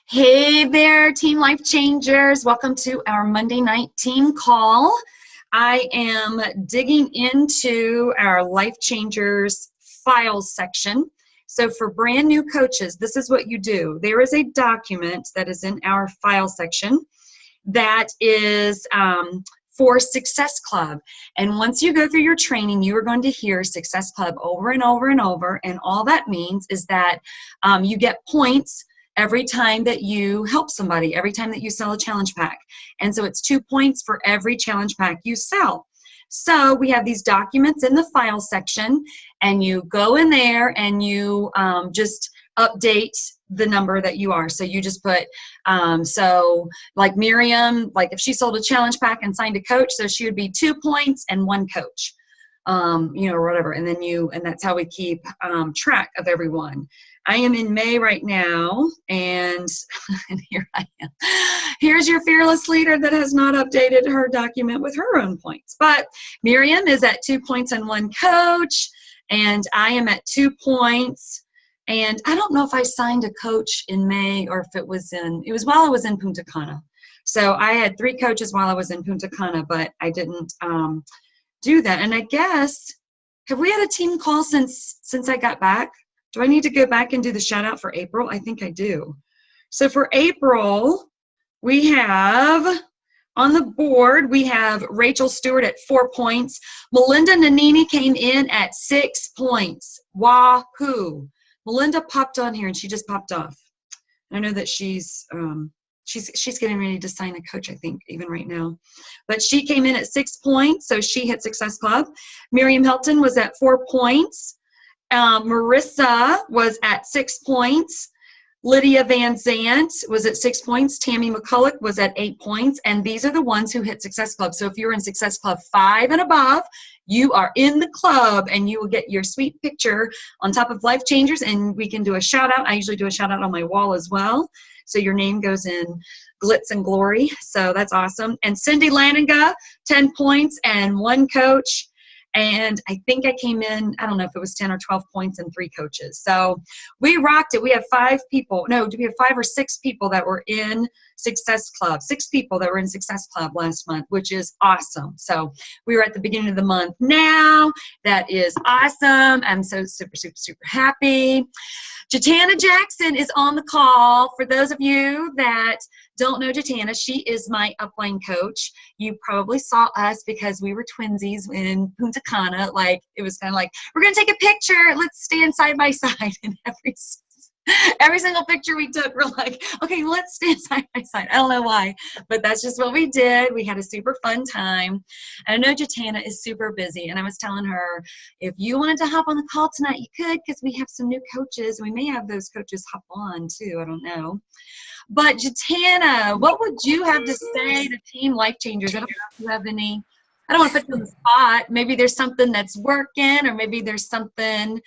Hey there, Team Life Changers. Welcome to our Monday night team call. I am digging into our Life Changers files section. So for brand new coaches, this is what you do. There is a document that is in our file section that is for Success Club. And once you go through your training, you are going to hear Success Club over and over and over. And all that means is that you get points every time that you help somebody, every time that you sell a challenge pack. And so it's 2 points for every challenge pack you sell. So we have these documents in the file section, and you go in there and you just update the number that you are. So you just put, so like Miriam, like if she sold a challenge pack and signed a coach, so she would be 2 points and 1 coach, or whatever. And then and that's how we keep track of everyone. I am in May right now, and here I am. Here's your fearless leader that has not updated her document with her own points. But Miriam is at 2 points and 1 coach, and I am at 2 points. And I don't know if I signed a coach in May or if it was while I was in Punta Cana. So I had 3 coaches while I was in Punta Cana, but I didn't do that. And I guess, have we had a team call since I got back? Do I need to go back and do the shout out for April? I think I do. So for April, we have on the board, we have Rachel Stewart at 4 points. Melinda Nanini came in at 6 points. Wahoo. Melinda popped on here and she just popped off. I know that she's getting ready to sign a coach, I think, even right now. But she came in at 6 points, so she hit Success Club. Miriam Helton was at 4 points. Marissa was at 6 points. Lydia Van Zant was at 6 points. Tammy McCulloch was at 8 points. And these are the ones who hit Success Club. So if you're in Success Club 5 and above, you are in the club and you will get your sweet picture on top of Life Changers, and we can do a shout out. I usually do a shout out on my wall as well. So your name goes in glitz and glory. So that's awesome. And Cindy Laninga, 10 points and 1 coach. And I think I came in, I don't know if it was 10 or 12 points and 3 coaches. So we rocked it. We have 5 people. No, do we have 5 or 6 people that were in Success Club? 6 people that were in Success Club last month, which is awesome. So we were at the beginning of the month now. That is awesome. I'm so super, super, super happy. Jatana Jackson is on the call. For those of you that don't know Jatana, she is my upline coach. You probably saw us because we were twinsies in Punta Cana. Like, it was kind of like, we're going to take a picture. Let's stand side by side. And every single picture we took, we're like, okay, let's stand side by side. I don't know why, but that's just what we did. We had a super fun time. And I know Jatana is super busy, and I was telling her, if you wanted to hop on the call tonight, you could, because we have some new coaches. We may have those coaches hop on too. I don't know. But Jatana, what would you have to say to Team Life Changers? I don't know if you have any. I don't want to put you on the spot. Maybe there's something that's working, or maybe there's something.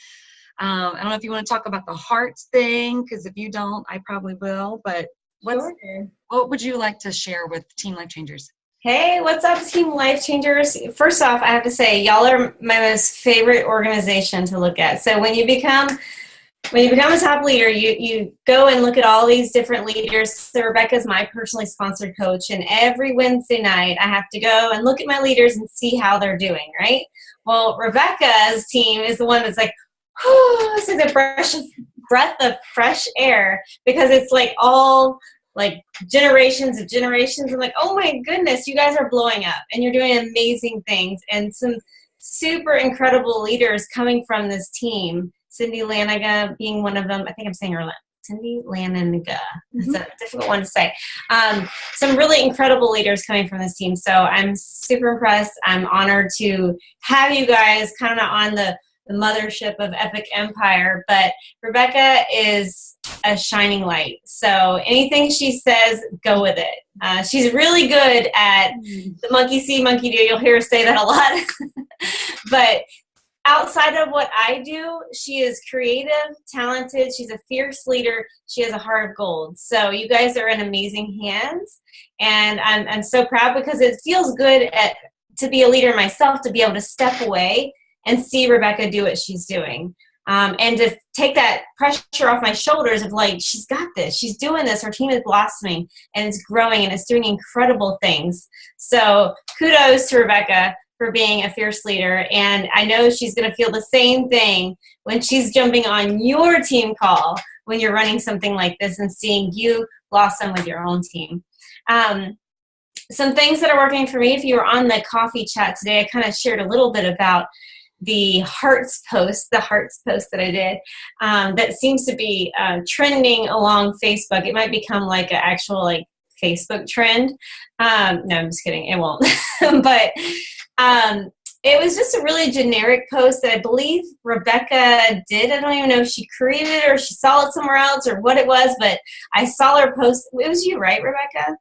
I don't know if you want to talk about the hearts thing, because if you don't, I probably will. But what would you like to share with Team Life Changers? Hey, what's up, Team Life Changers? First off, I have to say, y'all are my most favorite organization to look at. So when you become a top leader, you go and look at all these different leaders. So Rebecca's my personally sponsored coach, and every Wednesday night I have to go and look at my leaders and see how they're doing, right? Well, Rebecca's team is the one that's like, it's like a breath of fresh air, because it's like all like generations of generations. I'm like, oh my goodness, you guys are blowing up and you're doing amazing things, and some super incredible leaders coming from this team. Cindy Laniga being one of them. I think I'm saying her name. Cindy Laniga. It's a difficult one to say. Some really incredible leaders coming from this team. So I'm super impressed. I'm honored to have you guys kind of on the mothership of Epic Empire. But Rebecca is a shining light. So anything she says, go with it. She's really good at the monkey see, monkey do. You'll hear her say that a lot. But outside of what I do, she is creative, talented. She's a fierce leader. She has a heart of gold. So you guys are in amazing hands. And I'm so proud, because it feels good to be a leader myself, to be able to step away and see Rebecca do what she's doing. And to take that pressure off my shoulders of like, she's got this, she's doing this, her team is blossoming and it's growing and it's doing incredible things. So kudos to Rebecca for being a fierce leader. And I know she's going to feel the same thing when she's jumping on your team call when you're running something like this and seeing you blossom with your own team. Some things that are working for me, if you were on the coffee chat today, I kind of shared a little bit about the hearts post that I did that seems to be trending along Facebook. It might become like an actual like Facebook trend. No, I'm just kidding. It won't. But it was just a really generic post that I believe Rebecca did. I don't even know if she created it or she saw it somewhere else or what it was, but I saw her post. It was you, right, Rebecca?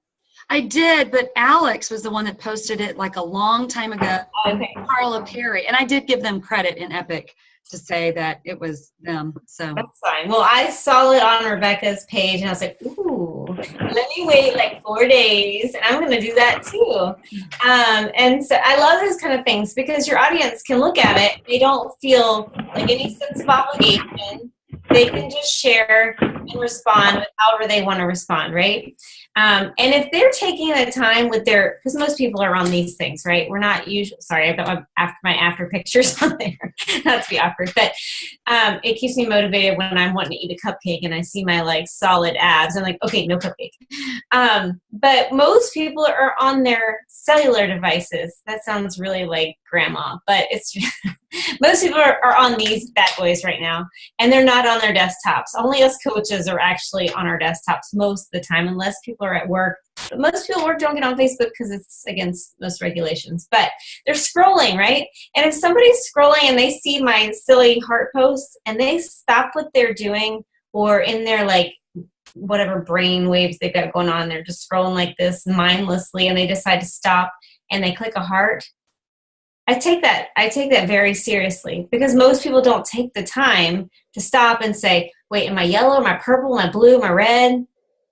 I did, but Alex was the one that posted it like a long time ago. Okay. Carla Perry. And I did give them credit in Epic to say that it was them. So that's fine. Well, I saw it on Rebecca's page and I was like, ooh, let me wait like 4 days and I'm going to do that too. And so I love those kind of things because your audience can look at it. They don't feel like any sense of obligation. They can just share and respond with however they want to respond, right? And if they're taking the time with their, because most people are on these things, right? We're not usually, sorry, I've got my after pictures on there, not to be awkward, but it keeps me motivated when I'm wanting to eat a cupcake and I see my like solid abs. I'm like, okay, no cupcake. But most people are on their cellular devices. That sounds really like grandma, but it's most people are on these bad boys right now, and they're not on their desktops. Only us coaches are actually on our desktops most of the time, unless people are at work. But most people at work don't get on Facebook because it's against most regulations. But they're scrolling, right? And if somebody's scrolling and they see my silly heart post and they stop what they're doing, or in their like whatever brain waves they've got going on, they're just scrolling like this mindlessly, and they decide to stop and they click a heart. I take that very seriously because most people don't take the time to stop and say, wait, am I yellow, am I purple, am I blue, am I red?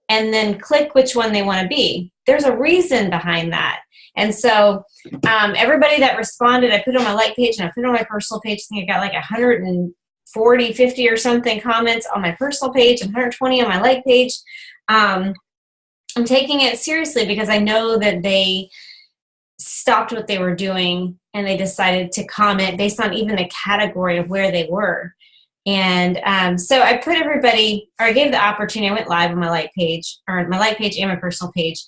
And then click which one they want to be. There's a reason behind that. And so everybody that responded, I put it on my like page and I put it on my personal page. I think I got like 140, 50 or something comments on my personal page and 120 on my like page. I'm taking it seriously because I know that they stopped what they were doing and they decided to comment based on even the category of where they were. And so I put everybody, or I gave the opportunity, I went live on my like page, or my like page and my personal page,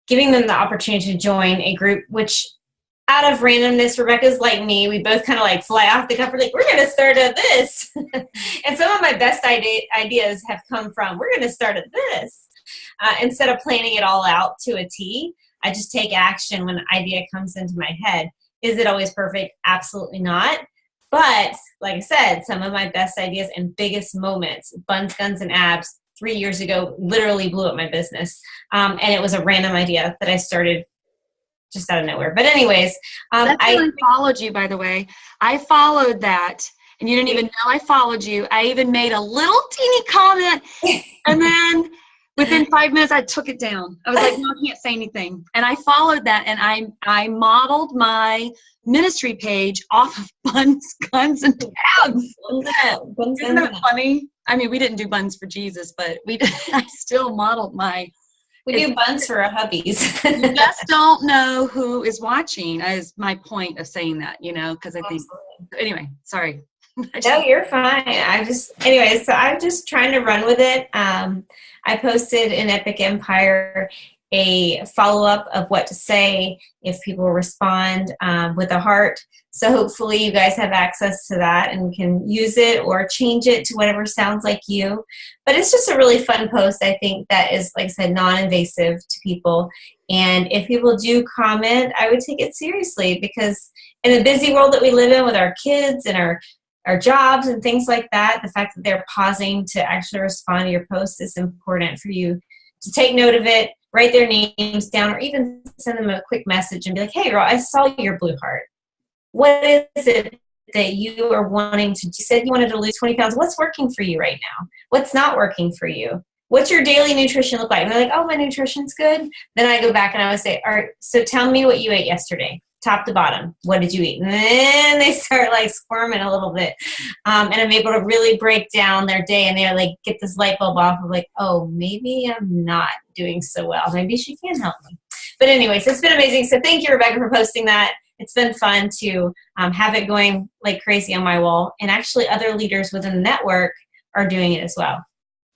giving them the opportunity to join a group, which out of randomness, Rebecca's like me, we both kind of like fly off the cuff. We're like, we're going to start at this. And some of my best ideas have come from, we're going to start at this. Instead of planning it all out to a T, I just take action when an idea comes into my head. Is it always perfect? Absolutely not. But like I said, some of my best ideas and biggest moments, Buns, Guns, and Abs, 3 years ago, literally blew up my business. And it was a random idea that I started just out of nowhere. But anyways. I followed you, by the way. I followed that, and you didn't even know I followed you. I even made a little teeny comment, and then within 5 minutes, I took it down. I was like, no, I can't say anything. And I followed that, and I modeled my ministry page off of Buns, Guns, and Abs. Isn't that funny? I mean, we didn't do Buns for Jesus, but I still modeled my. We do Buns for our hubbies. You just don't know who is watching, is my point of saying that, because I think. Anyway, sorry. No, you're fine. So I'm just trying to run with it. I posted in Epic Empire a follow-up of what to say if people respond with a heart. So hopefully you guys have access to that and can use it or change it to whatever sounds like you. But it's just a really fun post, I think, that is, like I said, non-invasive to people. And if people do comment, I would take it seriously because in the busy world that we live in with our kids and our jobs and things like that, the fact that they're pausing to actually respond to your post is important for you to take note of it, write their names down, or even send them a quick message and be like, hey, girl, I saw your blue heart. What is it that you are wanting to do? You said you wanted to lose 20 pounds. What's working for you right now? What's not working for you? What's your daily nutrition look like? And they're like, oh, my nutrition's good. Then I go back and I would say, all right, so tell me what you ate yesterday. top to bottom. What did you eat? And then they start like squirming a little bit. And I'm able to really break down their day, and they're like, get this light bulb off of like, oh, maybe I'm not doing so well. Maybe she can help me. But anyways, it's been amazing. So thank you, Rebecca, for posting that. It's been fun to have it going like crazy on my wall. And actually other leaders within the network are doing it as well.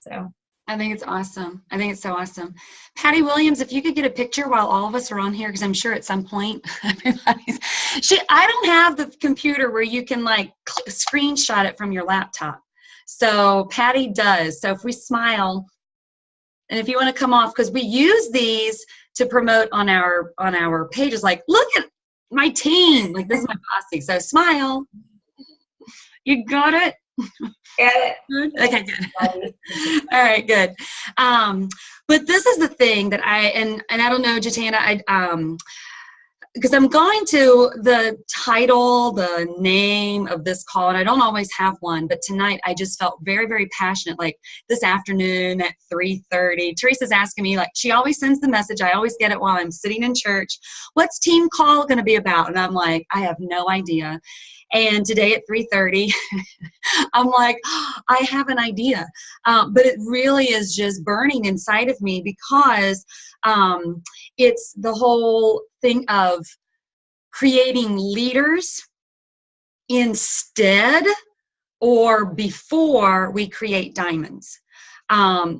So I think it's awesome. I think it's so awesome. Patty Williams, if you could get a picture while all of us are on here, because I'm sure at some point everybody's. I don't have the computer where you can like screenshot it from your laptop. So Patty does. So if we smile, and if you want to come off, because we use these to promote on our pages, like, look at my team. Like, this is my posse. So smile. You got it? Got it. Okay, good. All right, good. But this is the thing that and I don't know, Jatana, because I'm going to the title, the name of this call, and I don't always have one, but tonight I just felt very, very passionate, like this afternoon at 3:30. Teresa's asking me, like, she always sends the message, I always get it while I'm sitting in church, what's team call going to be about? And I'm like, I have no idea. And today at 3:30, I'm like, I have an idea. But it really is just burning inside of me because it's the whole thing of creating leaders instead or before we create diamonds.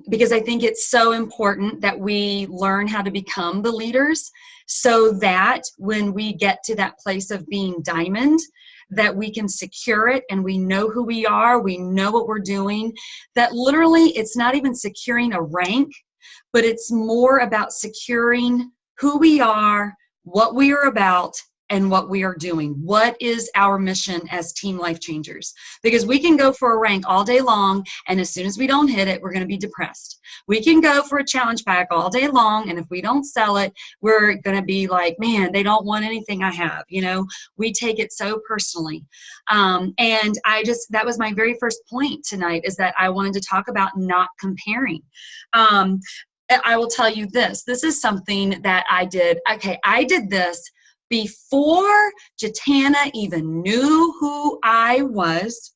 Because I think it's so important that we learn how to become the leaders so that when we get to that place of being diamond, that we can secure it and we know who we are, we know what we're doing, that literally it's not even securing a rank, but it's more about securing who we are, what we are about, and what we are doing. What is our mission as Team Life Changers? Because we can go for a rank all day long, and as soon as we don't hit it, we're going to be depressed. We can go for a challenge pack all day long, and if we don't sell it, we're going to be like, man, they don't want anything I have. You know, we take it so personally. And that was my very first point tonight, is that I wanted to talk about not comparing. I will tell you this. This is something that I did. Okay, I did this before Jatana even knew who I was.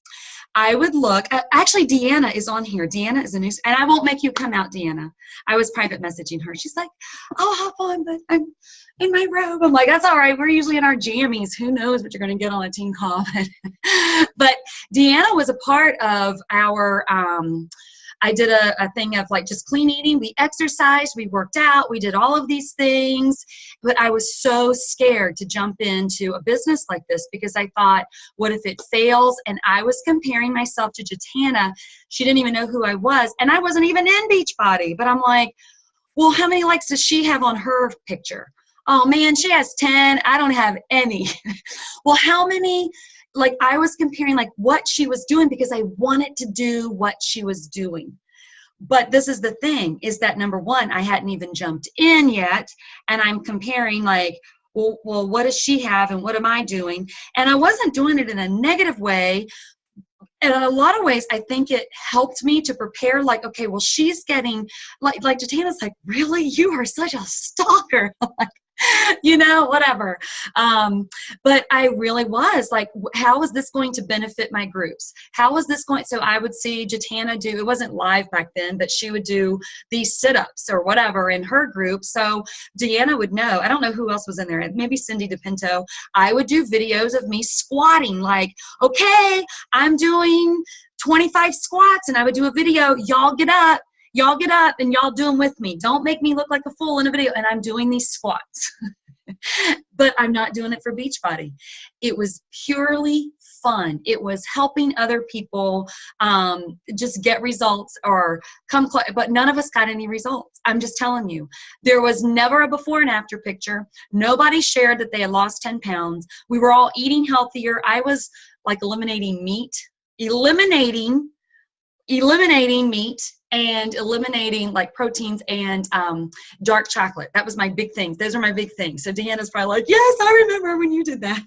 I would look, actually Deanna is on here. Deanna is a news, and I won't make you come out, Deanna. I was private messaging her. She's like, I'll hop on, but I'm in my robe. I'm like, that's all right. We're usually in our jammies. Who knows what you're going to get on a team call. But Deanna was a part of our, I did a thing of like just clean eating. We exercised, we worked out, we did all of these things, but I was so scared to jump into a business like this because I thought, what if it fails? And I was comparing myself to Jatana. She didn't even know who I was, and I wasn't even in Beachbody, but I'm like, well, how many likes does she have on her picture? Oh man, she has 10, I don't have any. Well, how many? Like, I was comparing like what she was doing because I wanted to do what she was doing. But this is the thing, is that number one, I hadn't even jumped in yet. And I'm comparing like, well, what does she have and what am I doing? And I wasn't doing it in a negative way. And in a lot of ways, I think it helped me to prepare, like, okay, well, she's getting, like Jatana's like, really? You are such a stalker. Like, you know, whatever. But I really was like, how is this going to benefit my groups? How is this going? So I would see Jatana do, it wasn't live back then, but she would do these sit-ups or whatever in her group. So Deanna would know. I don't know who else was in there. Maybe Cindy DePinto. I would do videos of me squatting, like, okay, I'm doing 25 squats, and I would do a video, y'all get up. Y'all get up and y'all do them with me. Don't make me look like a fool in a video. And I'm doing these squats. But I'm not doing it for Beachbody. It was purely fun. It was helping other people just get results or come close. But none of us got any results. I'm just telling you. There was never a before and after picture. Nobody shared that they had lost 10 pounds. We were all eating healthier. I was like eliminating meat, eliminating meat, and eliminating like proteins and dark chocolate. That was my big thing. Those are my big things. So Deanna's probably like, yes, I remember when you did that.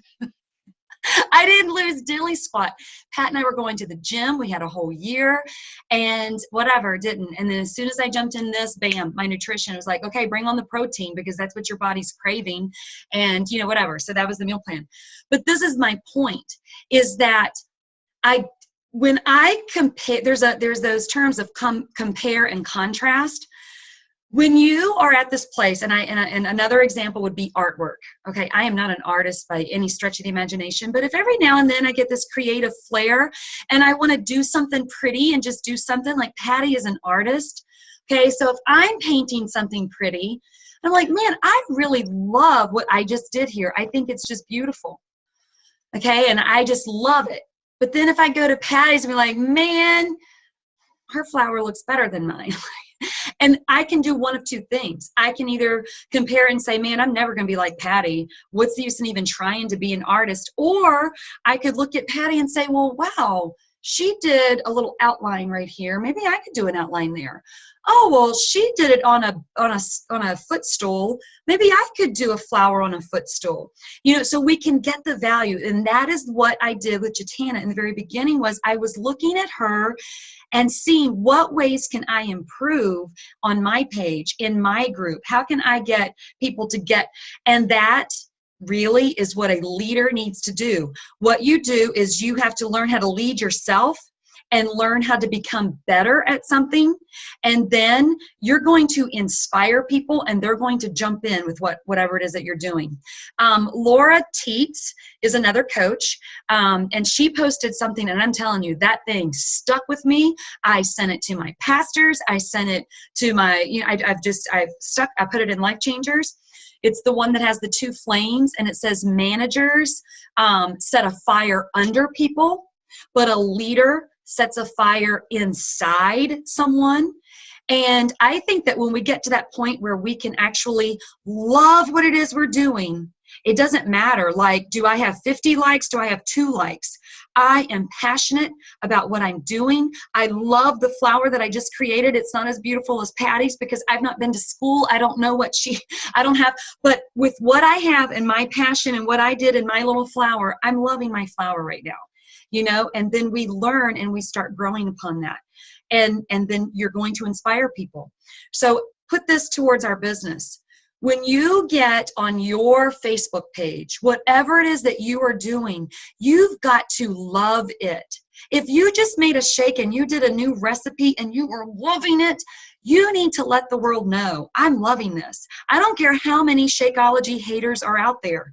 I didn't lose dilly squat. Pat and I were going to the gym. We had a whole year and whatever, didn't. And then as soon as I jumped in this, bam, my nutrition was like, okay, bring on the protein because that's what your body's craving and, you know, whatever. So that was the meal plan. But this is my point, is that when I compare, there's those terms of compare and contrast. When you are at this place, and another example would be artwork. Okay, I am not an artist by any stretch of the imagination, but if every now and then I get this creative flair and I want to do something pretty and just do something, like Patty is an artist. Okay, so if I'm painting something pretty, I'm like, man, I really love what I just did here. I think it's just beautiful. Okay, and I just love it. But then if I go to Patty's and be like, man, her flower looks better than mine. And I can do one of two things. I can either compare and say, man, I'm never going to be like Patty. What's the use in even trying to be an artist? Or I could look at Patty and say, well, wow, she did a little outline right here. Maybe I could do an outline there. Oh, well, she did it on a footstool. Maybe I could do a flower on a footstool. You know, so we can get the value. And that is what I did with Jatana in the very beginning. Was I was looking at her and seeing what ways can I improve on my page, in my group. How can I get people to get, and that really is what a leader needs to do. What you do is you have to learn how to lead yourself and learn how to become better at something. And then you're going to inspire people and they're going to jump in with whatever it is that you're doing. Laura Teets is another coach, and she posted something, and I'm telling you, that thing stuck with me. I sent it to my pastors. I sent it to my, you know, I put it in Life Changers. It's the one that has the two flames, and it says managers set a fire under people, but a leader sets a fire inside someone. And I think that when we get to that point where we can actually love what it is we're doing, it doesn't matter, like, do I have 50 likes? Do I have 2 likes? I am passionate about what I'm doing. I love the flower that I just created. It's not as beautiful as Patty's because I've not been to school. I don't know what I don't have, but with what I have and my passion and what I did in my little flower, I'm loving my flower right now. You know, and then we learn and we start growing upon that. And then you're going to inspire people. So put this towards our business. When you get on your Facebook page, whatever it is that you are doing, you've got to love it. If you just made a shake and you did a new recipe and you are loving it, you need to let the world know, I'm loving this. I don't care how many Shakeology haters are out there.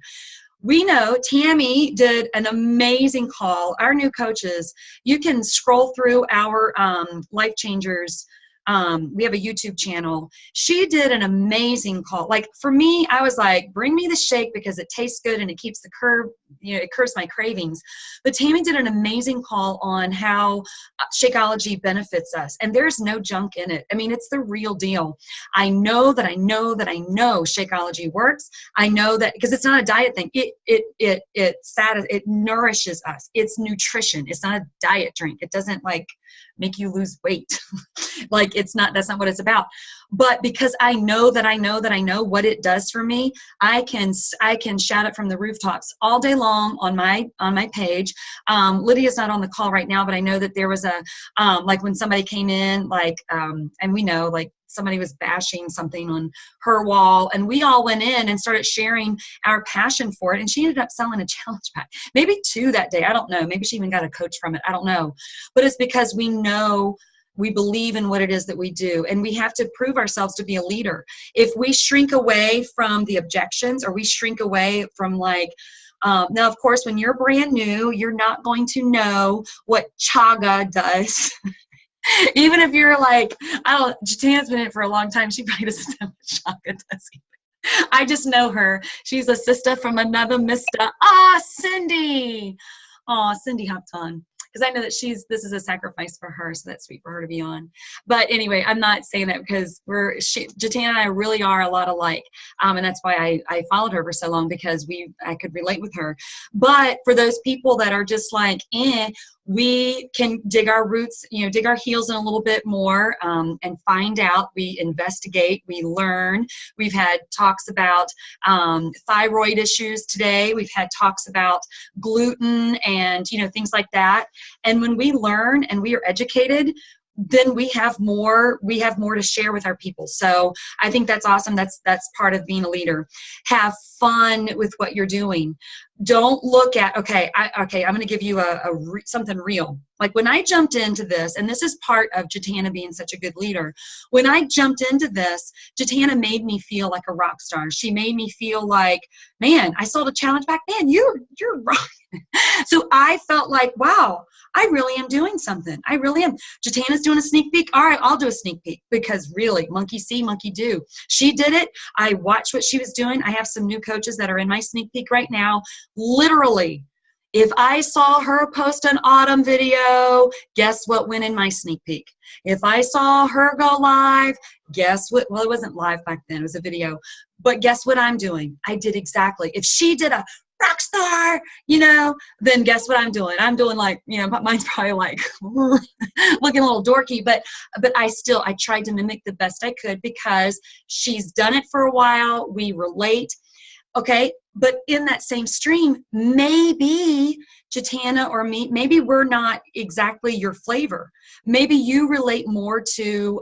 We know Tammy did an amazing call. Our new coaches, you can scroll through our Life Changers. We have a YouTube channel. She did an amazing call. Like for me, I was like, bring me the shake because it tastes good and it keeps the curve, you know, it curbs my cravings. But Tammy did an amazing call on how Shakeology benefits us. And there's no junk in it. I mean, it's the real deal. I know Shakeology works. I know that because it's not a diet thing. It nourishes us. It's nutrition. It's not a diet drink. It doesn't like make you lose weight. Like that's not what it's about. But because I know what it does for me, I can shout it from the rooftops all day long on my page. Lydia's not on the call right now, but I know that there was a, like when somebody came in, like, and we know like somebody was bashing something on her wall, and we all went in and started sharing our passion for it, and she ended up selling a challenge pack, maybe 2 that day. I don't know. Maybe she even got a coach from it. I don't know. But it's because we know we believe in what it is that we do, and we have to prove ourselves to be a leader. If we shrink away from the objections, or we shrink away from like, now, of course, when you're brand new, you're not going to know what chaga does. Even if you're like, Jatana's been in it for a long time, she probably doesn't know what chaga does either. I just know her. She's a sister from another mister. Cindy. Cindy hopped on. Because I know that this is a sacrifice for her, so that's sweet for her to be on. But anyway, I'm not saying that because Jatana and I really are a lot alike. And that's why I followed her for so long, because I could relate with her. But for those people that are just like, we can dig our roots, dig our heels in a little bit more, and find out. We investigate, we learn. We've had talks about thyroid issues today. We've had talks about gluten and, things like that. And when we learn and we are educated, then we have more to share with our people. So I think that's awesome. That's part of being a leader. Have fun with what you're doing. Don't look at, I'm going to give you something real. Like when I jumped into this, and this is part of Jatana being such a good leader. When I jumped into this, Jatana made me feel like a rock star. She made me feel like, man, I saw the challenge back then. You're rock. So I felt like, wow, I really am doing something. I really am. Jatana's doing a sneak peek. All right, I'll do a sneak peek, because really, monkey see, monkey do. She did it. I watched what she was doing. I have some new coaches that are in my sneak peek right now. Literally, if I saw her post an autumn video, guess what went in my sneak peek? If I saw her go live, guess what? Well, it wasn't live back then. It was a video. But guess what I'm doing? I did exactly. If she did a rock star, then guess what I'm doing? I'm doing like, mine's probably like looking a little dorky, but I tried to mimic the best I could, because she's done it for a while. We relate. Okay. But in that same stream, maybe Jatana or me, maybe we're not exactly your flavor. Maybe you relate more to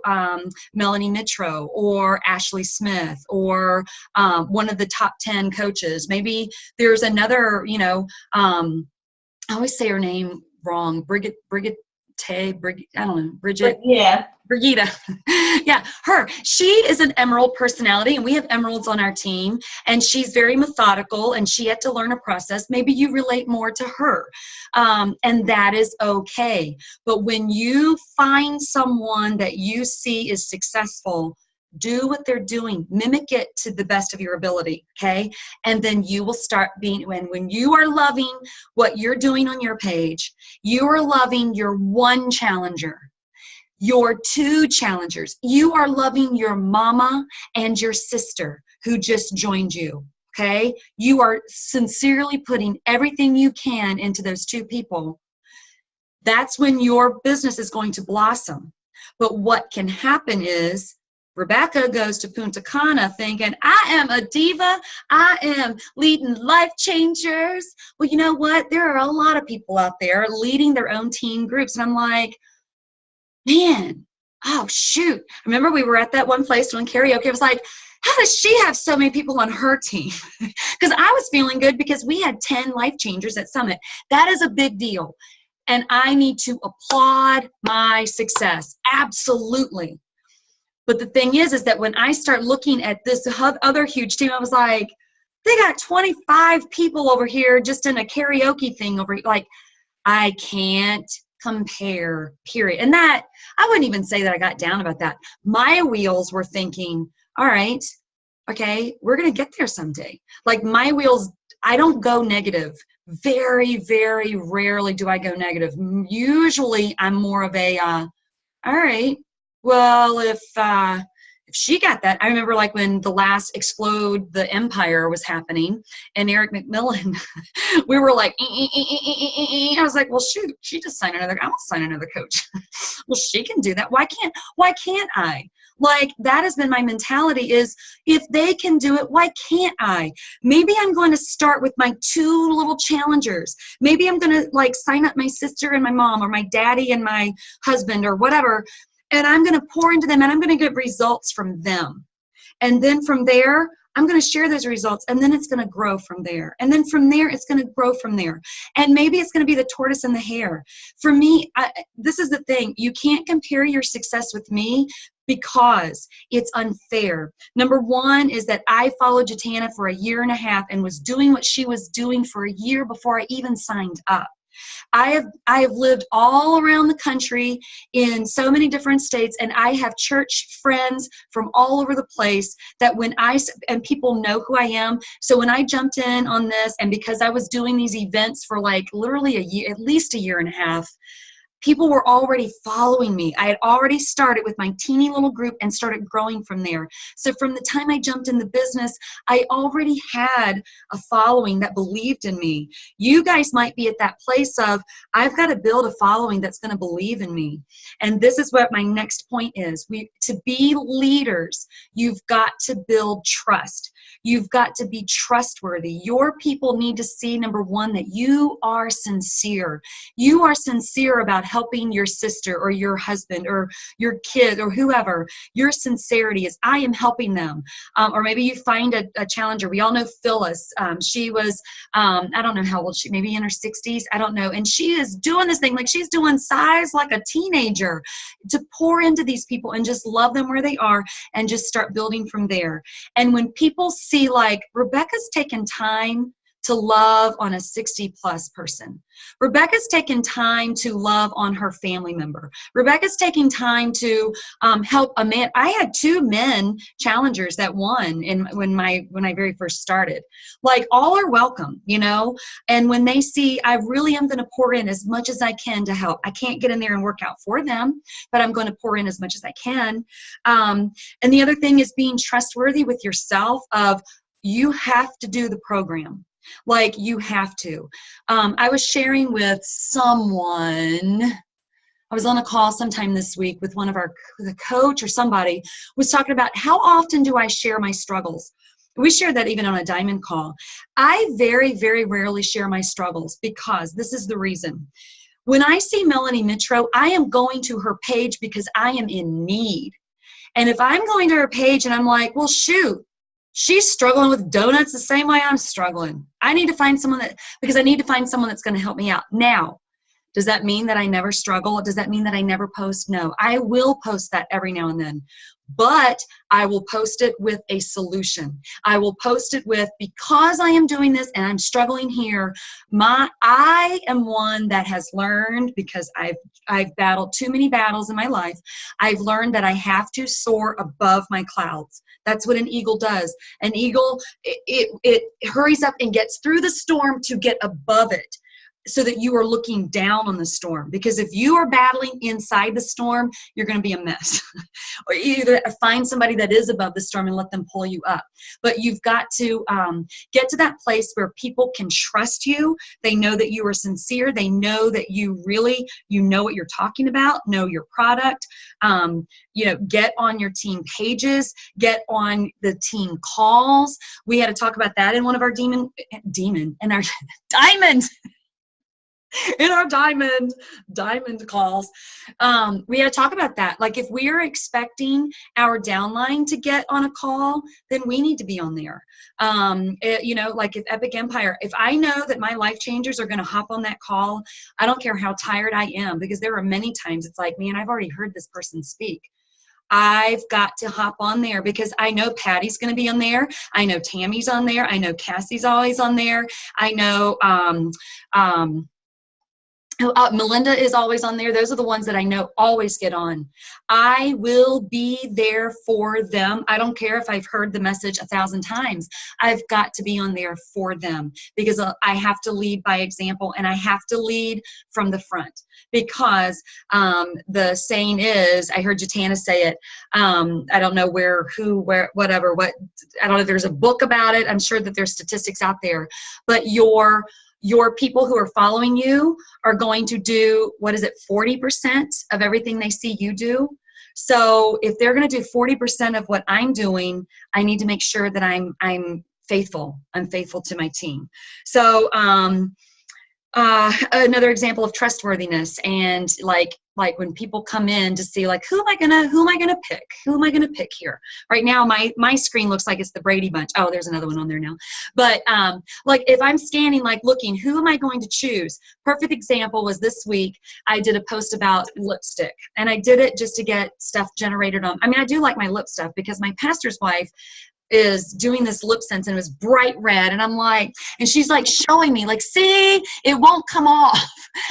Melanie Mitro or Ashley Smith or one of the top 10 coaches. Maybe there's another, I always say her name wrong, Bridget, I don't know, Bridget. Yeah. Brigida. Yeah, her. She is an emerald personality, and we have emeralds on our team, and she's very methodical, and she had to learn a process. Maybe you relate more to her, and that is okay. But when you find someone that you see is successful, do what they're doing, mimic it to the best of your ability, okay? And then you will start being, when you are loving what you're doing on your page, you are loving your one challenger, your two challengers. You are loving your mama and your sister who just joined you, okay? You are sincerely putting everything you can into those two people. That's when your business is going to blossom. But what can happen is Rebecca goes to Punta Cana thinking, I am a diva. I am leading life changers. Well, you know what? There are a lot of people out there leading their own team groups. And I'm like, man, oh, shoot. Remember we were at that one place doing karaoke. I was like, how does she have so many people on her team? Because I was feeling good because we had 10 life changers at Summit. That is a big deal. And I need to applaud my success. Absolutely. But the thing is that when I start looking at this other huge team, I was like, they got 25 people over here just in a karaoke thing over here. Like, I can't compare, period. And that, I wouldn't even say that I got down about that. My wheels were thinking, all right, okay, we're going to get there someday. Like my wheels, I don't go negative. Very, very rarely do I go negative. Usually I'm more of a, all right, well, if she got that, I remember like when the last Explode the Empire was happening and Eric McMillan, we were like, I was like, well, shoot, she just signed another, I want to sign another coach. Well, she can do that. Why can't I? Like, that has been my mentality is, if they can do it, why can't I? Maybe I'm going to start with my two little challengers. Maybe I'm going to like sign up my sister and my mom or my daddy and my husband or whatever. And I'm going to pour into them and I'm going to get results from them. And then from there, I'm going to share those results and then it's going to grow from there. And then from there, it's going to grow from there. And maybe it's going to be the tortoise and the hare. For me, this is the thing. You can't compare your success with me because it's unfair. Number one is that I followed Jatana for 1.5 years and was doing what she was doing for a year before I even signed up. I have lived all around the country in so many different states, and I have church friends from all over the place that and people know who I am. So when I jumped in on this, and because I was doing these events for like literally a year, at least 1.5 years, People were already following me. I had already started with my teeny little group and started growing from there. So from the time I jumped in the business, I already had a following that believed in me. You guys might be at that place of, I've got to build a following that's going to believe in me. And this is what my next point is. To be leaders, you've got to build trust. You've got to be trustworthy. Your people need to see, number one, that you are sincere. You are sincere about helping your sister or your husband or your kid or whoever. Your sincerity is, I am helping them. Or maybe you find a challenger. We all know Phyllis. She was, I don't know how old she, maybe in her 60s. I don't know. And she is doing this thing, like she's doing size like a teenager, to pour into these people and just love them where they are and just start building from there. And when people see, like, Rebecca's taken time to love on a 60-plus person. Rebecca's taken time to love on her family member. Rebecca's taking time to help a man. I had 2 men challengers that won when I very first started. Like, all are welcome, you know. And when they see, I really am going to pour in as much as I can to help. I can't get in there and work out for them, but I'm going to pour in as much as I can. And the other thing is being trustworthy with yourself. Of, you have to do the program. Like, you have to. I was sharing with someone, I was on a call sometime this week with the coach or somebody was talking about, how often do I share my struggles? We shared that even on a diamond call. I very, very rarely share my struggles, because this is the reason. When I see Melanie Mitro, I am going to her page because I am in need. And if I'm going to her page and I'm like, well, shoot, she's struggling with donuts the same way I'm struggling. I need to find someone because I need to find someone that's going to help me out. Now, does that mean that I never struggle? Does that mean that I never post? No, I will post that every now and then, but I will post it with a solution. I will post it with, because I am doing this and I'm struggling here, I am one that has learned, because I've battled too many battles in my life. I've learned that I have to soar above my clouds. That's what an eagle does. An eagle, it hurries up and gets through the storm to get above it, so that you are looking down on the storm. Because if you are battling inside the storm, you're going to be a mess. Or either find somebody that is above the storm and let them pull you up. But you've got to get to that place where people can trust you. They know that you are sincere. They know that you know what you're talking about, know your product. Get on your team pages, get on the team calls. We had to talk about that in one of our diamond in our diamond calls. We had to talk about that. Like, if we are expecting our downline to get on a call, then we need to be on there. Like if Epic Empire, if I know that my life changers are going to hop on that call, I don't care how tired I am, because there are many times it's like, man, I've already heard this person speak. I've got to hop on there because I know Patty's going to be on there. I know Tammy's on there. I know Cassie's always on there. I know, Melinda is always on there. Those are the ones that I know always get on. I will be there for them. I don't care if I've heard the message 1,000 times. I've got to be on there for them, because I have to lead by example, and I have to lead from the front, because the saying is, I heard Jatana say it. I don't know where, whatever. I don't know if there's a book about it. I'm sure that there's statistics out there, but your people who are following you are going to do, 40% of everything they see you do. So if they're going to do 40% of what I'm doing, I need to make sure that I'm faithful. I'm faithful to my team. So another example of trustworthiness, and like when people come in to see, like, who am I gonna pick? Who am I gonna pick here? Right now, my screen looks like it's the Brady Bunch. Oh, there's another one on there now. But like, if I'm scanning, like looking, who am I going to choose? Perfect example was this week. I did a post about lipstick, and I did it just to get stuff generated on. I mean, I do like my lip stuff, because my pastor's wife, is doing this lip sense, and it was bright red, and I'm like, and she's like showing me like, see, it won't come off,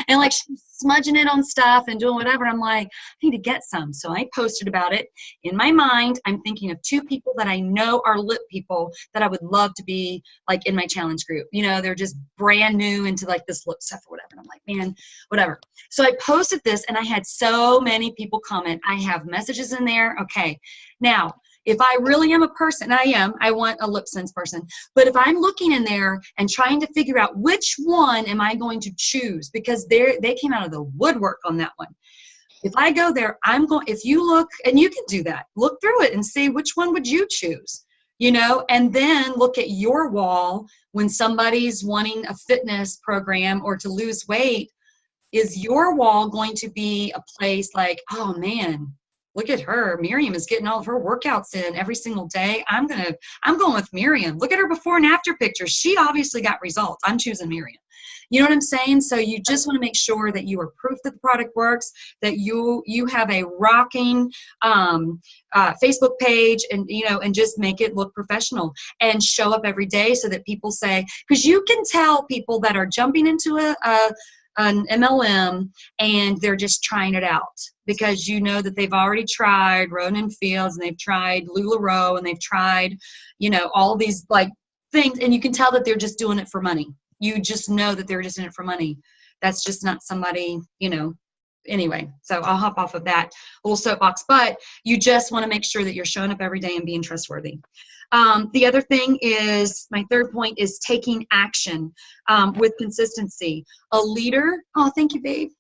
and like she's smudging it on stuff and doing whatever. I'm like, I need to get some. So I posted about it. In my mind, I'm thinking of 2 people that I know are lip people that I would love to be like in my challenge group. You know, they're just brand new into like this lip stuff or whatever. And I'm like, man, whatever. So I posted this, and I had so many people comment. I have messages in there. Okay, now, if I really am a person, I want a lip sense person. But if I'm looking in there and trying to figure out which one am I going to choose, because they came out of the woodwork on that one. If I go there, if you look, and you can do that, look through it and see which one would you choose, you know, and then look at your wall when somebody's wanting a fitness program or to lose weight. Is your wall going to be a place like, oh man, look at her. Miriam is getting all of her workouts in every single day. I'm going with Miriam. Look at her before and after pictures. She obviously got results. I'm choosing Miriam. You know what I'm saying? So you just want to make sure that you are proof that the product works, that you have a rocking Facebook page, and, you know, and just make it look professional and show up every day so that people say, because you can tell people that are jumping into an MLM and they're just trying it out, because you know that they've already tried Ronan Fields, and they've tried LuLaRoe, and they've tried, you know, all these like things, and you can tell that they're just doing it for money. You just know that they're just in it for money. That's just not somebody, you know. Anyway, so I'll hop off of that little soapbox, but you just want to make sure that you're showing up every day and being trustworthy. The other thing is, my third point is taking action with consistency. A leader, oh, thank you, babe.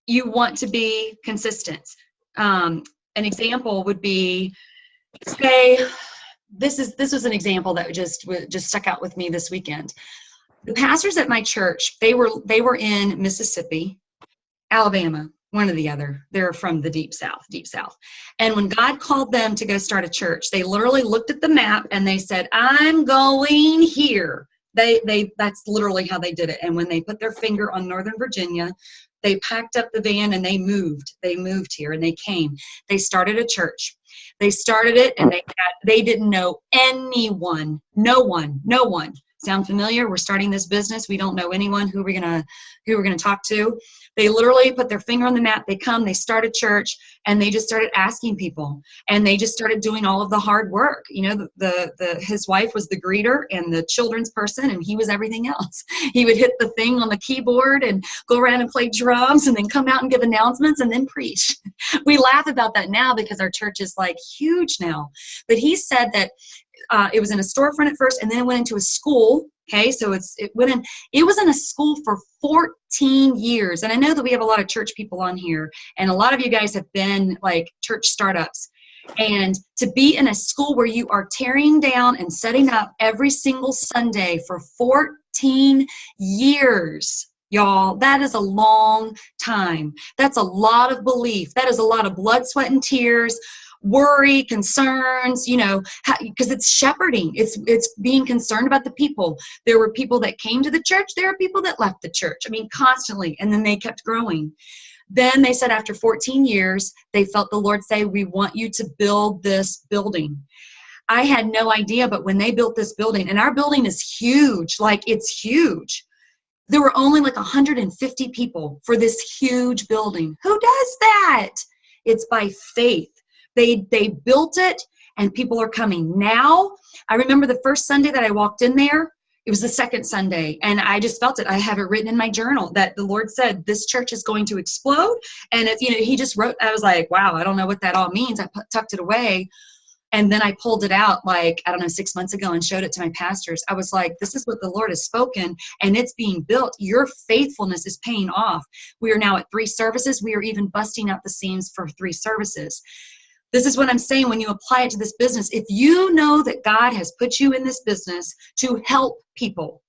You want to be consistent. An example would be, say, this was an example that just stuck out with me this weekend. The pastors at my church, they were in Mississippi, Alabama, one or the other. They're from the deep south. And when God called them to go start a church, they literally looked at the map and they said, I'm going here. That's literally how they did it. And when they put their finger on Northern Virginia, they packed up the van and they moved here, and they came. They started a church. They started it, and they didn't know anyone. No one. Sound familiar? We're starting this business. We don't know anyone who we're gonna talk to. They literally put their finger on the map. They start a church, and they just started asking people, and they just started doing all of the hard work. You know, his wife was the greeter and the children's person, and he was everything else. He would hit the thing on the keyboard and go around and play drums, and then come out and give announcements and then preach. We laugh about that now because our church is like huge now. But he said that it was in a storefront at first, and then it went into a school. Okay, so it was in a school for 14 years. And I know that we have a lot of church people on here, and a lot of you guys have been like church startups. And to be in a school where you are tearing down and setting up every single Sunday for 14 years, y'all, that is a long time. That's a lot of belief. That is a lot of blood, sweat, and tears, worry, concerns, you know, because it's shepherding. It's being concerned about the people. There were people that came to the church. There are people that left the church. I mean, constantly. And then they kept growing. Then they said after 14 years, they felt the Lord say, we want you to build this building. I had no idea, but when they built this building, and our building is huge, like it's huge. There were only like 150 people for this huge building. Who does that? It's by faith. They built it, and people are coming. Now, I remember the first Sunday that I walked in there, it was the second Sunday, and I just felt it. I have it written in my journal that the Lord said, this church is going to explode. And if, you know, he just wrote, I was like, wow, I don't know what that all means. I tucked it away. And then I pulled it out like, I don't know, 6 months ago and showed it to my pastors. I was like, this is what the Lord has spoken, and it's being built. Your faithfulness is paying off. We are now at 3 services. We are even busting out the seams for 3 services. This is what I'm saying when you apply it to this business. If you know that God has put you in this business to help people,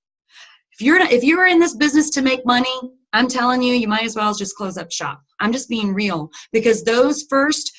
if you're in this business to make money, I'm telling you, you might as well just close up shop. I'm just being real, because those first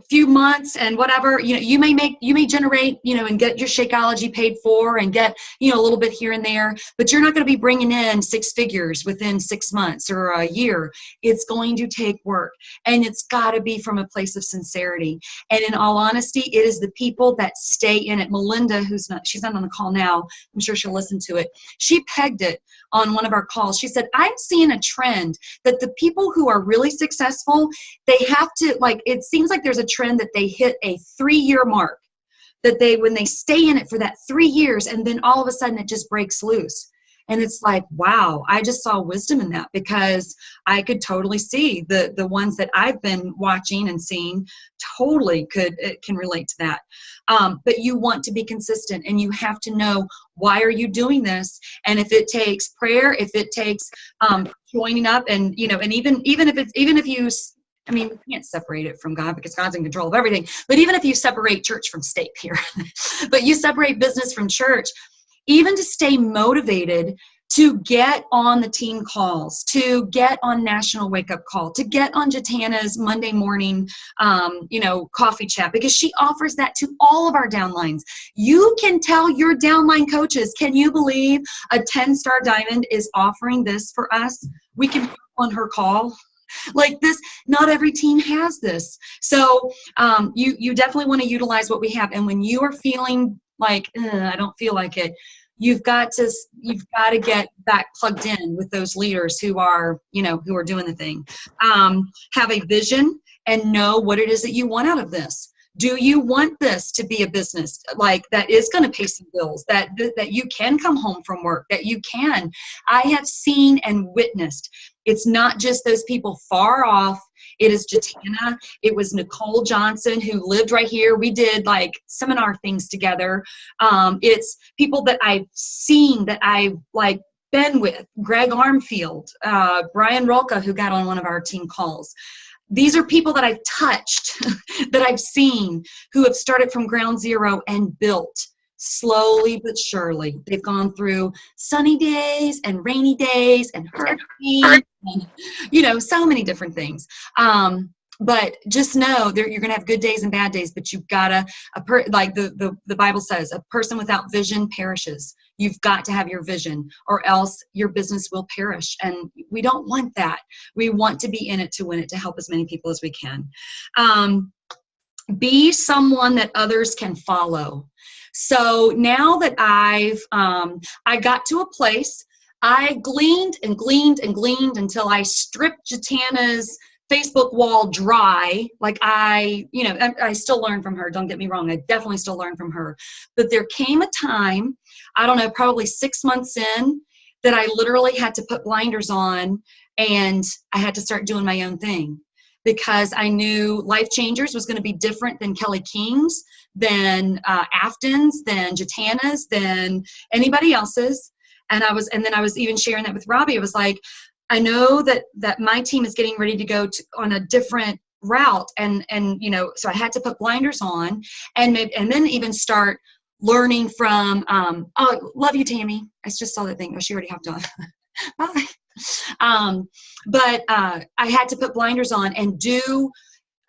few months and whatever, you may generate, and get your Shakeology paid for and get, a little bit here and there, but you're not going to be bringing in six figures within 6 months or a year. It's going to take work, and it's got to be from a place of sincerity. And in all honesty, it is the people that stay in it. Melinda, she's not on the call now, I'm sure she'll listen to it. She pegged it on one of our calls. She said, I'm seeing a trend that the people who are really successful, they have to, it seems like there's a trend that they hit a 3-year mark, that when they stay in it for that 3 years, and then all of a sudden it just breaks loose. And it's like, wow, I just saw wisdom in that, because I could totally see the ones that I've been watching and seeing totally can relate to that. But you want to be consistent, and you have to know, why are you doing this? And if it takes prayer, if it takes joining up, and and even if you, you can't separate it from God, because God's in control of everything. But even if you separate church from state here, but you separate business from church, even to stay motivated to get on the team calls, to get on National Wake Up Call, to get on Jatana's Monday morning, coffee chat, because she offers that to all of our downlines. You can tell your downline coaches, can you believe a 10-star diamond is offering this for us? We can on her call. Like this, not every team has this. So you definitely want to utilize what we have. And when you are feeling like, I don't feel like it, you've got to get back plugged in with those leaders who are doing the thing. Have a vision and know what it is that you want out of this. Do you want this to be a business that is going to pay some bills, that you can come home from work, that you can? I have seen and witnessed. It's not just those people far off. It is Jatana. It was Nicole Johnson, who lived right here. We did seminar things together. It's people that I've seen, that I've been with. Greg Armfield, Brian Rolka, who got on one of our team calls. These are people that I've touched, that I've seen, who have started from ground zero and built slowly but surely. They've gone through sunny days and rainy days and hurricanes and, so many different things. But just know you're going to have good days and bad days, but you've got the Bible says, a person without vision perishes. You've got to have your vision, or else your business will perish. And we don't want that. We want to be in it to win it, to help as many people as we can. Be someone that others can follow. So now that I got to a place, I gleaned and gleaned and gleaned until I stripped Jatana's Facebook wall dry. I still learn from her. Don't get me wrong. I definitely still learn from her. But there came a time, I don't know, probably 6 months in, that I literally had to put blinders on, and I had to start doing my own thing, because I knew Life Changers was going to be different than Kelly King's, than Afton's, than Jatana's, than anybody else's. And then I was even sharing that with Robbie. It was like, I know that my team is getting ready to go on a different route, and so I had to put blinders on, and then even start learning from. Love you, Tammy. I just saw that thing. Oh, she already hopped on. Bye. But I had to put blinders on and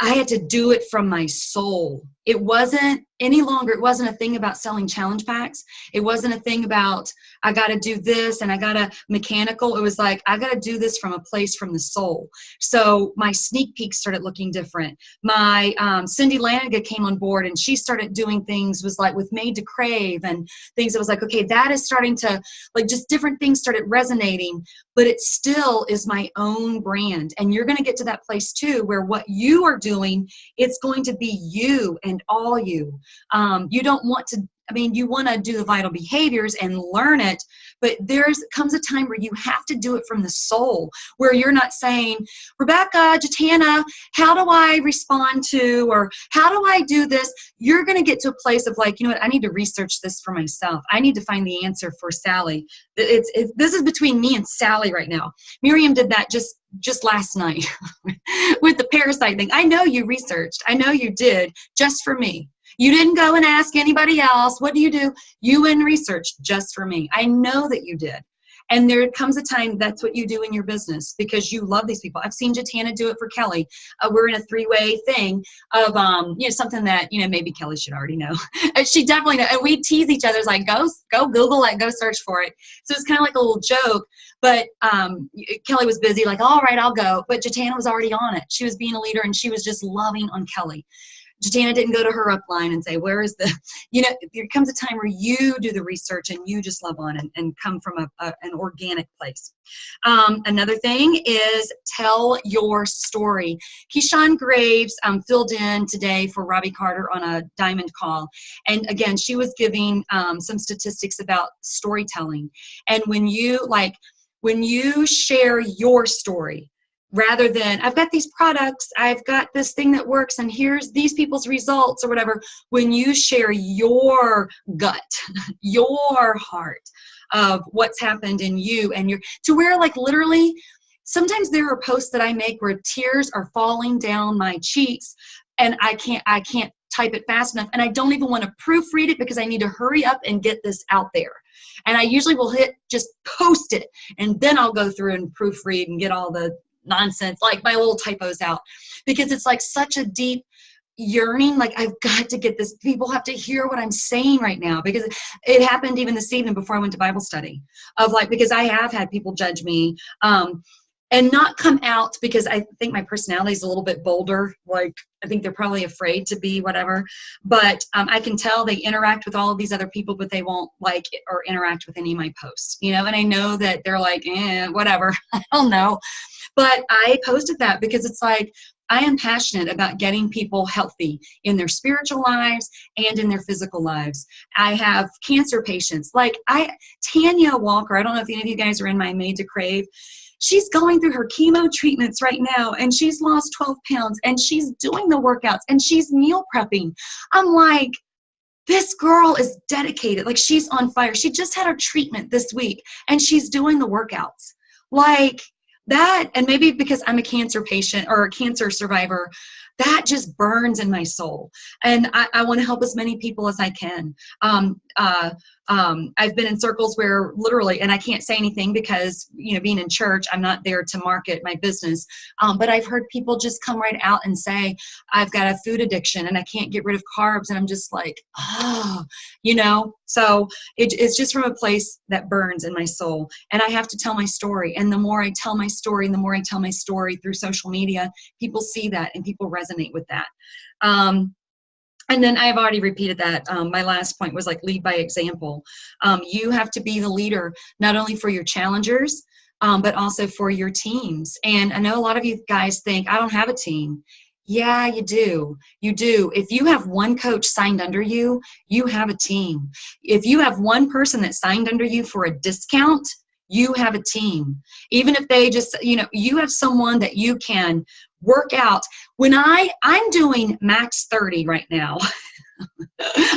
I had to do it from my soul. It wasn't any longer, it wasn't a thing about selling challenge packs. It wasn't a thing about, I got to do this and I got to mechanical. It was like, I got to do this from a place from the soul. So my sneak peeks started looking different. My Cindy Laniga came on board, and she started doing things, was like with Made to Crave and things. It was like, okay, that is starting to, just different things started resonating, but it still is my own brand. And you're going to get to that place too, where what you are doing, it's going to be you and all you. You don't want to, you want to do the vital behaviors and learn it, but comes a time where you have to do it from the soul, where you're not saying, Rebecca, Jatana, how do I respond to, or how do I do this? You're going to get to a place of you know what, I need to research this for myself. I need to find the answer for Sally. This is between me and Sally right now. Miriam did that just last night with the parasite thing. I know you researched. I know you did, just for me. You didn't go and ask anybody else. What do? You went and researched just for me. I know that you did. And there comes a time that's what you do in your business because you love these people. I've seen Jatana do it for Kelly. We're in a 3-way thing of, something that, maybe Kelly should already know. She definitely knows. And we tease each other. It's like, go Google it, go search for it. So it's kind of like a little joke. But Kelly was busy, like, all right, I'll go. But Jatana was already on it. She was being a leader, and she was just loving on Kelly. Jatana didn't go to her upline and say, where is the, there comes a time where you do the research and you just love on it and come from an organic place. Another thing is tell your story. Keyshawn Graves filled in today for Robbie Carter on a Diamond call. And again, she was giving some statistics about storytelling. And when you share your story, rather than, I've got these products, I've got this thing that works, and here's these people's results or whatever. When you share your gut, your heart of what's happened in you and to where like literally, sometimes there are posts that I make where tears are falling down my cheeks and I can't type it fast enough. And I don't even want to proofread it because I need to hurry up and get this out there. And I usually will hit just post it, and then I'll go through and proofread and get all the nonsense, like my little typos out, because it's like such a deep yearning. Like, I've got to get this. People have to hear what I'm saying right now, because it happened even this evening before I went to Bible study of like, because I have had people judge me, and not come out because I think my personality is a little bit bolder. Like, I think they're probably afraid to be whatever, but I can tell they interact with all of these other people, but they won't like or interact with any of my posts, and I know that they're like, whatever, I don't know. But I posted that because it's like, I am passionate about getting people healthy in their spiritual lives and in their physical lives. I have cancer patients. Like Tanya Walker, I don't know if any of you guys are in my Made to Crave. She's going through her chemo treatments right now, and she's lost 12 pounds, and she's doing the workouts, and she's meal prepping. I'm like, this girl is dedicated. Like, she's on fire. She just had her treatment this week, and she's doing the workouts. Like, that, and maybe because I'm a cancer patient or a cancer survivor, that just burns in my soul. And I want to help as many people as I can. I've been in circles where literally, and I can't say anything because, being in church, I'm not there to market my business. But I've heard people just come right out and say, I've got a food addiction and I can't get rid of carbs. And I'm just like, so it's just from a place that burns in my soul. And I have to tell my story. And the more I tell my story, and the more I tell my story through social media, people see that and people resonate with that. And then I've already repeated that. My last point was like, lead by example. You have to be the leader, not only for your challengers, but also for your teams. And I know a lot of you guys think, I don't have a team. Yeah, you do. You do. If you have one coach signed under you, you have a team. If you have one person that signed under you for a discount, you have a team. Even if they just, you have someone that you can work out. When I'm doing max 30 right now,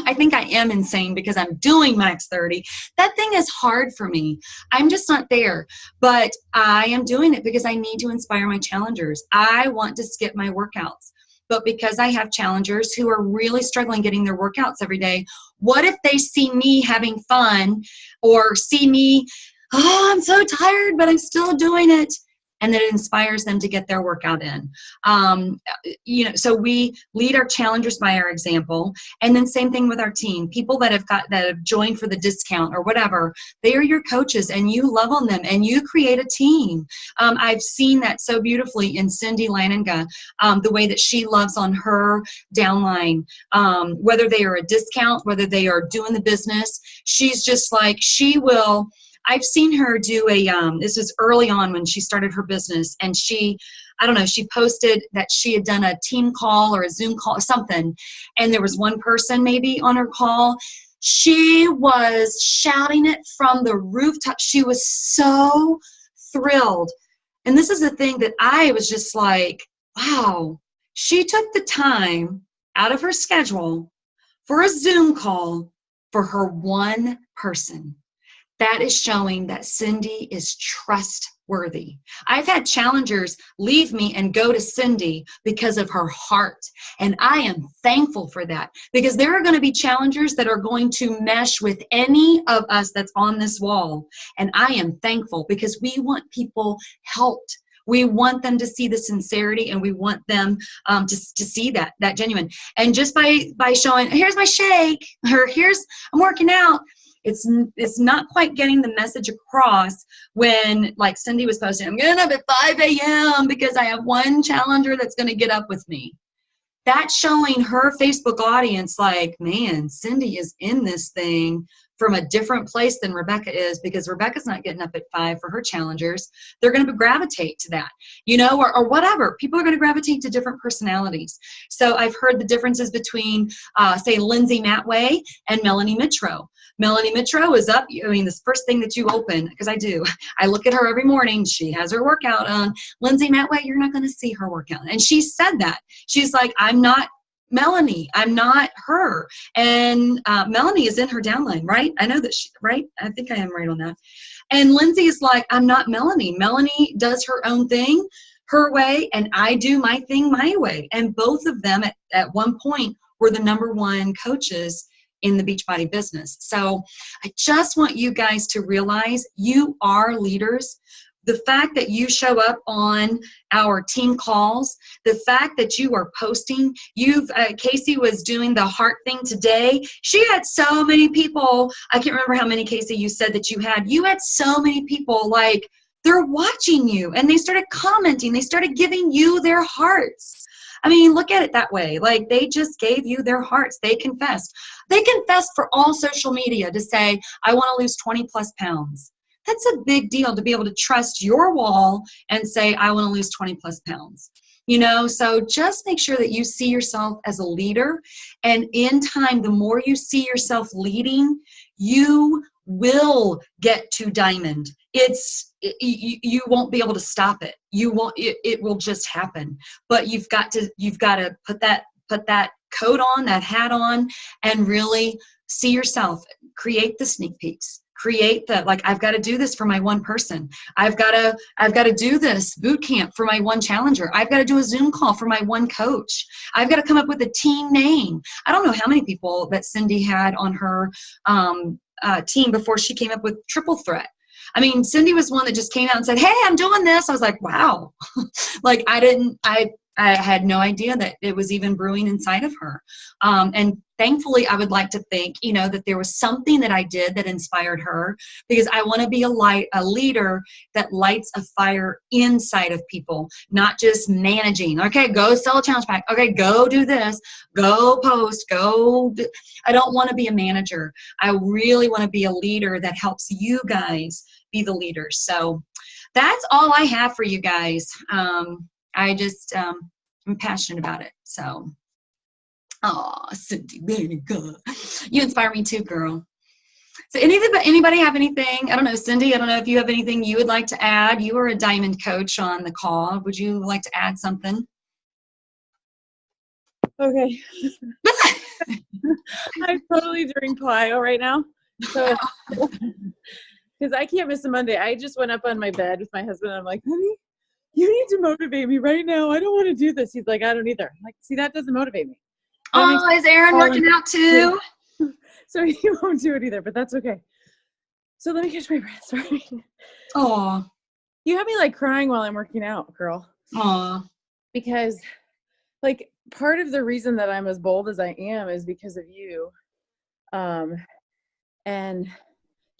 I think I am insane because I'm doing max 30. That thing is hard for me. I'm just not there, but I am doing it because I need to inspire my challengers. I want to skip my workouts, but because I have challengers who are really struggling getting their workouts every day, what if they see me having fun or see me, oh, I'm so tired, but I'm still doing it. And then it inspires them to get their workout in. So we lead our challengers by our example. And then same thing with our team. People that have joined for the discount or whatever, they are your coaches and you love on them and you create a team. I've seen that so beautifully in Cindy Laninga, the way that she loves on her downline, whether they are a discount, whether they are doing the business. She's just like, I've seen her do this was early on when she started her business, and she posted that she had done a team call or a Zoom call or something, and there was one person maybe on her call. She was shouting it from the rooftop. She was so thrilled. And this is the thing that I was just like, wow, she took the time out of her schedule for a Zoom call for her one person. That is showing that Cindy is worthy. I've had challengers leave me and go to Cindy because of her heart. And I am thankful for that, because there are going to be challengers that are going to mesh with any of us that's on this wall. And I am thankful, because we want people helped. We want them to see the sincerity, and we want them to see that genuine. And just by showing, here's my shake, or here's, I'm working out, it's not quite getting the message across when, like Cindy was posting, I'm getting up at 5 a.m. because I have one challenger that's going to get up with me. That's showing her Facebook audience like, man, Cindy is in this thing from a different place than Rebecca is, because Rebecca's not getting up at 5 for her challengers. They're going to gravitate to that, you know, or whatever. People are going to gravitate to different personalities. So I've heard the differences between, say, Lindsay Matway and Melanie Mitro. Melanie Mitro is up. I mean, this first thing that you open, because I look at her every morning. She has her workout on. Lindsay Matway, you're not going to see her workout. And she said that. She's like, I'm not Melanie. I'm not her. And Melanie is in her downline, right? I know that right? I think I am right on that. And Lindsay is like, I'm not Melanie. Melanie does her own thing her way, and I do my thing my way. And both of them at one point were the #1 coaches in the Beachbody business. So I just want you guys to realize you are leaders. The fact that you show up on our team calls, the fact that you are posting, Casey was doing the heart thing today. She had so many people. I can't remember how many, Casey, you said that you had. You had so many people, like, they're watching you, and they started commenting. They started giving you their hearts. I mean, look at it that way. Like, they just gave you their hearts. They confessed. They confessed for all social media to say, I want to lose 20 plus pounds. That's a big deal, to be able to trust your wall and say, I want to lose 20 plus pounds. You know, so just make sure that you see yourself as a leader. And in time, the more you see yourself leading, you will get to diamond. You won't be able to stop it. You won't. It will just happen. But you've got to put that coat on, that hat on, and really see yourself. Create the sneak peeks. Create the, like, I've got to do this for my one person. I've got to do this boot camp for my one challenger. I've got to do a Zoom call for my one coach. I've got to come up with a team name. I don't know how many people that Cindy had on her team before she came up with Triple Threat. I mean, Cindy was one that just came out and said, hey, I'm doing this. I was like, wow. Like, I had no idea that it was even brewing inside of her. And thankfully, I would like to think, you know, that there was something that I did that inspired her, because I want to be a leader that lights a fire inside of people, not just managing. Okay, go sell a challenge pack. Okay, go do this. Go post. I don't want to be a manager. I really want to be a leader that helps you guys be the leaders. So that's all I have for you guys. I just, I'm passionate about it. So, oh, Cindy, very good. You inspire me too, girl. So anybody have anything? I don't know, Cindy, I don't know if you have anything you would like to add. You were a diamond coach on the call. Would you like to add something? Okay. I'm totally doing plyo right now. So, because I can't miss a Monday. I just went up on my bed with my husband. And I'm like, honey, you need to motivate me right now. I don't want to do this. He's like, I don't either. I'm like, see, that doesn't motivate me. Oh, is Aaron working out too? So he won't do it either, but that's okay. So let me catch my breath. Sorry. Oh. You have me like crying while I'm working out, girl. Oh. Because like part of the reason that I'm as bold as I am is because of you. And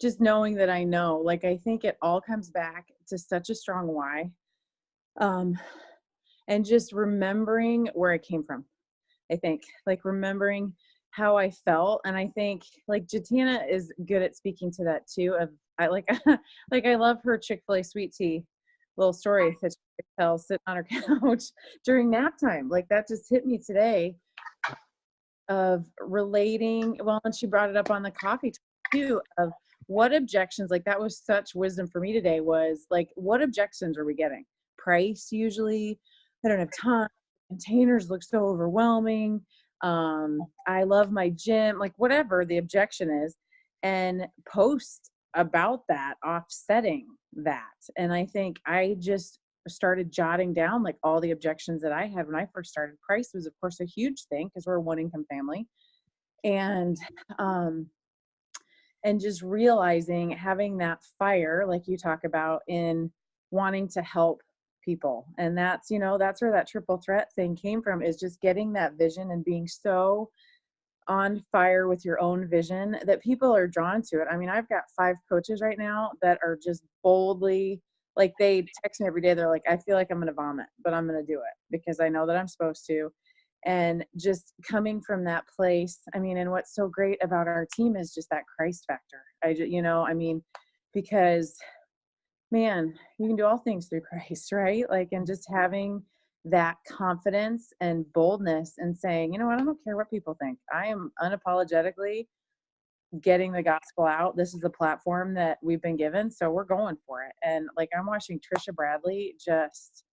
just knowing that I know, like, I think it all comes back to such a strong why. And just remembering where I came from. I think like remembering how I felt. And I think like Jatana is good at speaking to that too. I like I love her Chick-fil-A sweet tea little story that she tells sitting on her couch during nap time. Like that just hit me today of relating. Well, and she brought it up on the coffee too of what objections, like that was such wisdom for me today, was like, what objections are we getting? Price usually. I don't have time. Containers look so overwhelming. I love my gym, like whatever the objection is, and post about that offsetting that. And I think I just started jotting down like all the objections that I had when I first started. Price was of course a huge thing because we're a one income family. And just realizing, having that fire, like you talk about, in wanting to help people. And that's, that's where that triple threat thing came from, is just getting that vision and being so on fire with your own vision that people are drawn to it. I mean, I've got 5 coaches right now that are just boldly, like, they text me every day. They're like, I feel like I'm going to vomit, but I'm going to do it because I know that I'm supposed to. And just coming from that place, I mean, and what's so great about our team is just that Christ factor. Because man, you can do all things through Christ, right? Like, and just having that confidence and boldness and saying, you know what, I don't care what people think. I am unapologetically getting the gospel out. This is the platform that we've been given, so we're going for it. And like, I'm watching Trisha Bradley, just,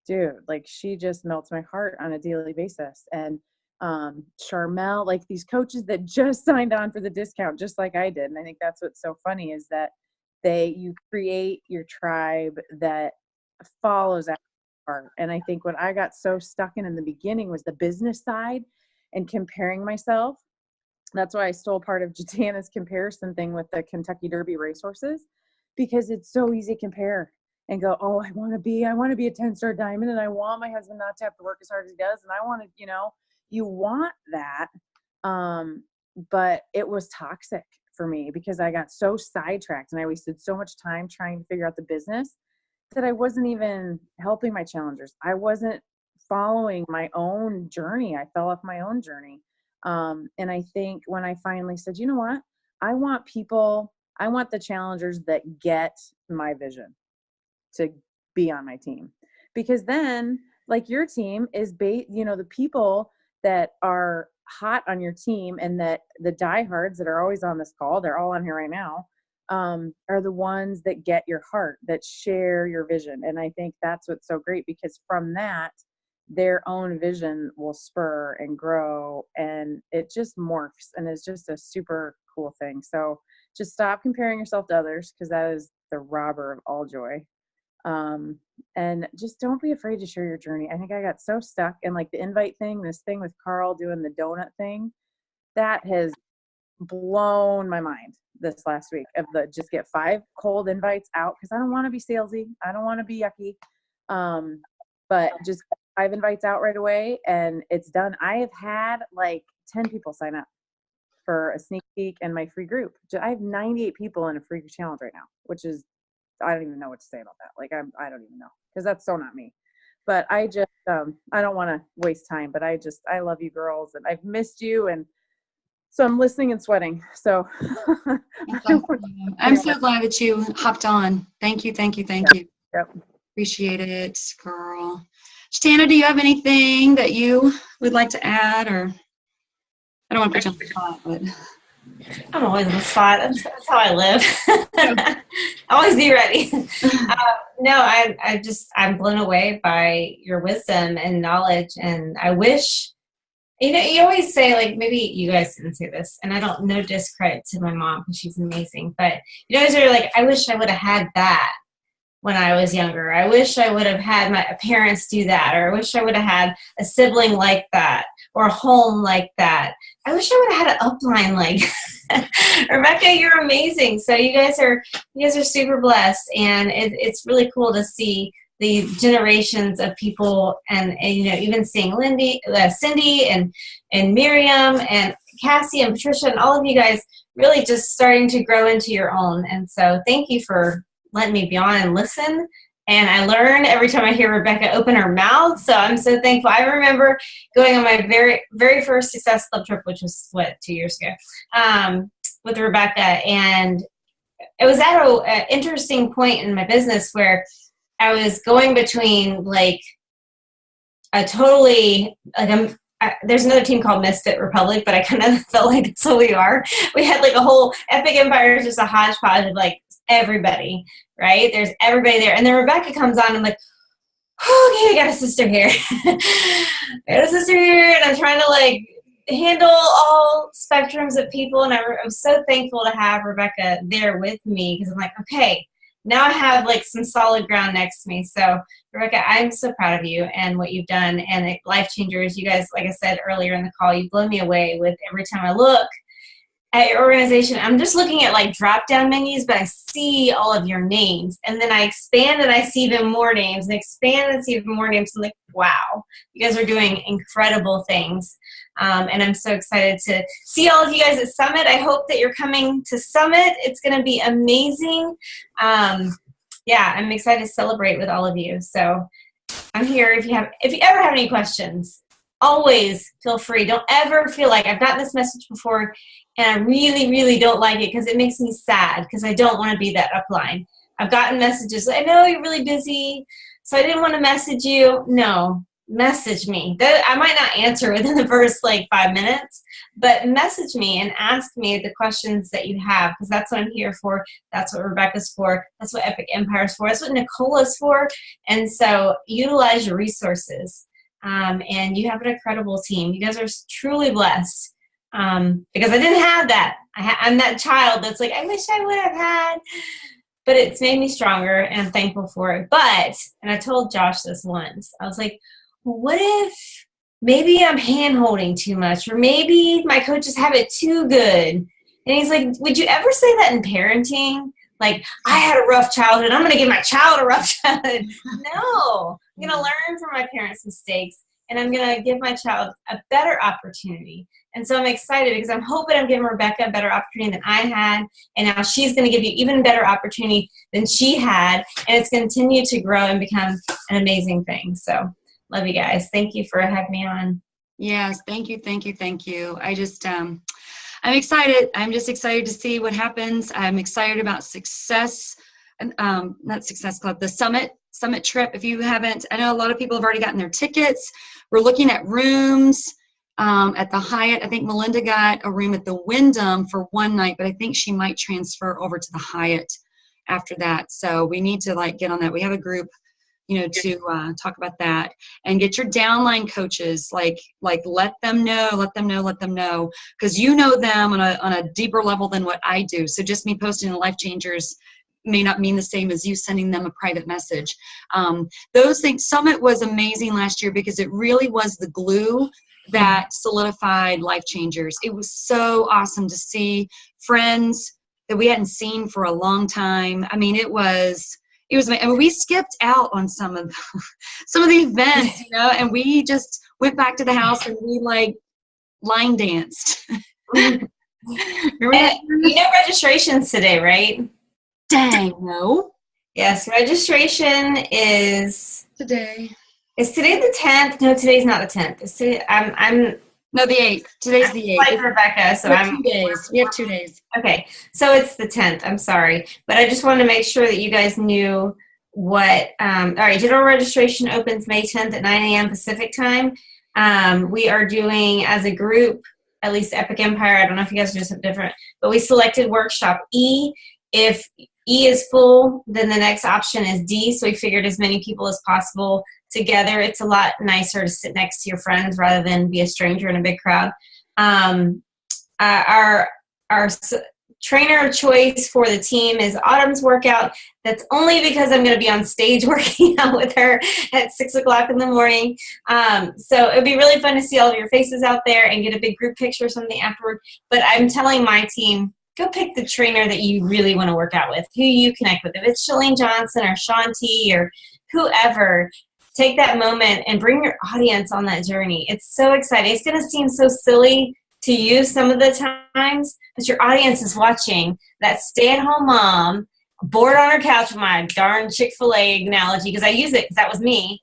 dude, like, she just melts my heart on a daily basis. And Charmel, like, these coaches that just signed on for the discount, just like I did. And I think that's what's so funny, is that you create your tribe that follows after your heart. And I think what I got so stuck in the beginning was the business side and comparing myself. That's why I stole part of Jatana's comparison thing with the Kentucky Derby racehorses, because it's so easy to compare and go, oh, I want to be a 10-star diamond, and I want my husband not to have to work as hard as he does. And I want to, you want that. But it was toxic for me because I got so sidetracked and I wasted so much time trying to figure out the business that I wasn't even helping my challengers. I wasn't following my own journey. I fell off my own journey. And I think when I finally said, you know what, I want the challengers that get my vision to be on my team. Because then, like, your team is the people that are hot on your team, and that the diehards that are always on this call, they're all on here right now, are the ones that get your heart, that share your vision. And I think that's what's so great, because from that, their own vision will spur and grow, and it just morphs, and it's just a super cool thing. So just stop comparing yourself to others, because that is the robber of all joy. And just don't be afraid to share your journey. I think I got so stuck in like the invite thing, this thing with Carl doing the donut thing, that has blown my mind this last week, of just get 5 cold invites out, because I don't want to be salesy. I don't want to be yucky. But just 5 invites out right away, and it's done. I have had like 10 people sign up for a sneak peek and my free group. I have 98 people in a free challenge right now, which is, I don't even know what to say about that. Like, I don't even know, because that's so not me. But I just, I don't want to waste time, but I love you girls, and I've missed you. And so I'm listening and sweating. So I'm so glad that you hopped on. Thank you. Yep. Appreciate it, girl. Jatana, do you have anything that you would like to add, or I don't want to put you on the spot, but I'm always on the spot. That's how I live. Always be ready. No, I'm blown away by your wisdom and knowledge. And I wish, you always say, like, maybe you guys didn't say this, and I don't, no discredit to my mom, because she's amazing, but you guys are like, I wish I would have had that when I was younger. I wish I would have had my parents do that, or I wish I would have had a sibling like that, or a home like that. I wish I would have had an upline like Rebecca. You're amazing. So you guys are super blessed, and it's really cool to see the generations of people, and even seeing Cindy and Miriam and Cassie and Patricia and all of you guys really just starting to grow into your own. And so thank you for letting me be on and listen. And I learn every time I hear Rebecca open her mouth. So I'm so thankful. I remember going on my very, very first Success Club trip, which was 2 years ago, with Rebecca. And it was at an interesting point in my business where I was going between like a totally, like there's another team called Misfit Republic, but I kind of felt like that's what we are. We had like a whole Epic Empire, just a hodgepodge of like everybody, right? There's everybody there. And then Rebecca comes on, and I'm like, oh, okay, I got a sister here. And I'm trying to like handle all spectrums of people. And I'm so thankful to have Rebecca there with me, because I'm like, okay, now I have like some solid ground next to me. So Rebecca, I'm so proud of you and what you've done, and Life Changers, you guys, like I said earlier in the call, you blow me away with every time I look at your organization. I'm just looking at like drop down menus, but I see all of your names, and then I expand and I see even more names, and expand and see even more names. I'm like, wow, you guys are doing incredible things. And I'm so excited to see all of you guys at Summit. I hope that you're coming to Summit. It's going to be amazing. Yeah, I'm excited to celebrate with all of you. So I'm here if you ever have any questions. Always feel free. Don't ever feel like I've gotten this message before and I really, really don't like it because it makes me sad because I don't want to be that upline. I've gotten messages, I know you're really busy, so I didn't want to message you. No, message me. I might not answer within the first like 5 minutes, but message me and ask me the questions that you have, because that's what I'm here for. That's what Rebecca's for. That's what Epic Empire is for. That's what Nicola's for. And so utilize your resources. And you have an incredible team. You guys are truly blessed, because I didn't have that. I'm that child that's like, I wish I would have had, but it's made me stronger, and I'm thankful for it. But, and I told Josh this once, I was like, well, what if maybe I'm hand-holding too much, or maybe my coaches have it too good? And he's like, would you ever say that in parenting? Like, I had a rough childhood, I'm going to give my child a rough childhood. No, I'm going to learn from my parents' mistakes, and I'm going to give my child a better opportunity. And so I'm excited because I'm hoping I'm giving Rebecca a better opportunity than I had, and now she's going to give you even better opportunity than she had, and it's going to continue to grow and become an amazing thing. So love you guys. Thank you for having me on. Yes, thank you, thank you, thank you. I'm excited. I'm just excited to see what happens. I'm excited about Success, not Success Club, the Summit trip. If you haven't, I know a lot of people have already gotten their tickets. We're looking at rooms at the Hyatt. I think Melinda got a room at the Wyndham for one night, but I think she might transfer over to the Hyatt after that. So we need to like get on that. We have a group, to talk about that, and get your downline coaches, like let them know, because you know them on a deeper level than what I do. So just me posting the Life Changers may not mean the same as you sending them a private message. Those things, Summit was amazing last year because it really was the glue that solidified Life Changers. It was so awesome to see friends that we hadn't seen for a long time. I mean, it was, and we skipped out on some of the events, and we just went back to the house and we like line danced. Registration's today, right? Dang, no. Yes, registration is today. Is today the 10th? No, today's not the 10th. It's today, no, the 8th. Today's the 8th. Like Rebecca, so I'm 2 days. We have 2 days. Okay, so it's the 10th. I'm sorry, but I just wanted to make sure that you guys knew what. All right, general registration opens May 10th at 9 a.m. Pacific time. We are doing as a group, at least Epic Empire. I don't know if you guys are just different, but we selected workshop E. If E is full, then the next option is D. So we figured as many people as possible together. It's a lot nicer to sit next to your friends rather than be a stranger in a big crowd. Our trainer of choice for the team is Autumn's workout. That's only because I'm going to be on stage working out with her at 6 o'clock in the morning. So it'd be really fun to see all of your faces out there and get a big group picture or something afterward. But I'm telling my team, go pick the trainer that you really want to work out with, who you connect with. If it's Shalene Johnson or Shanti or whoever, take that moment and bring your audience on that journey. It's so exciting. It's going to seem so silly to you some of the times, but your audience is watching that stay-at-home mom, bored on her couch with my darn Chick-fil-A analogy, because I use it because that was me,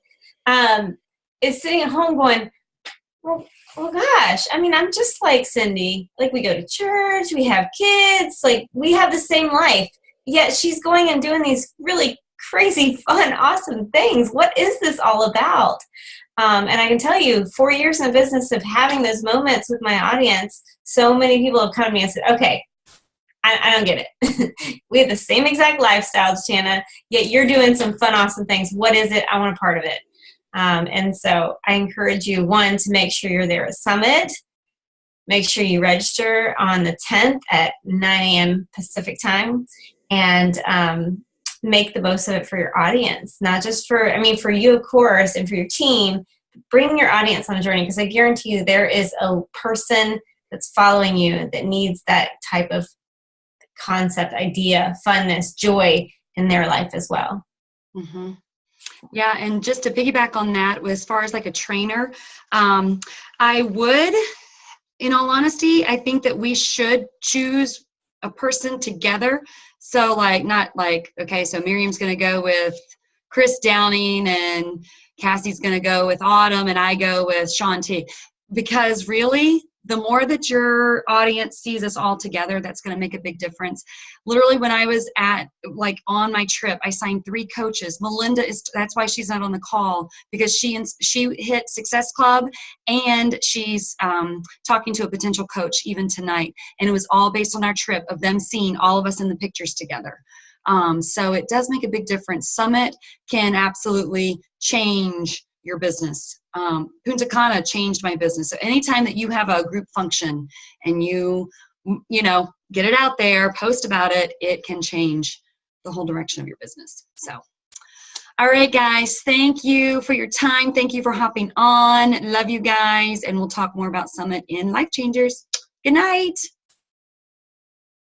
is sitting at home going, well, gosh, I mean, I'm just like Cindy. Like, we go to church, we have kids, like, we have the same life. Yet she's going and doing these really crazy, fun, awesome things. What is this all about? And I can tell you, 4 years in the business of having those moments with my audience, so many people have come to me and said, okay, I don't get it. We have the same exact lifestyles, Jana, yet you're doing some fun, awesome things. What is it? I want a part of it. And so I encourage you, one, to make sure you're there at Summit. Make sure you register on the 10th at 9 a.m. Pacific time. And make the most of it for your audience, not just for, I mean, for you, of course, and for your team. Bring your audience on a journey, because I guarantee you there is a person that's following you that needs that type of concept, idea, funness, joy in their life as well. Mm-hmm. Yeah, and just to piggyback on that, as far as like a trainer, I would, in all honesty, I think that we should choose a person together. So like, not like, okay, so Miriam's going to go with Chris Downing and Cassie's going to go with Autumn and I go with Shaun T. Because really, the more that your audience sees us all together, that's going to make a big difference. Literally, when I was on my trip, I signed 3 coaches. Melinda that's why she's not on the call, because she hit Success Club, and she's talking to a potential coach even tonight. And it was all based on our trip of them seeing all of us in the pictures together. So it does make a big difference. Summit can absolutely change your business. Punta Cana changed my business. So anytime that you have a group function and you get it out there, post about it, it can change the whole direction of your business. So, all right, guys, thank you for your time. Thank you for hopping on. Love you guys. And we'll talk more about Summit in Life Changers. Good night.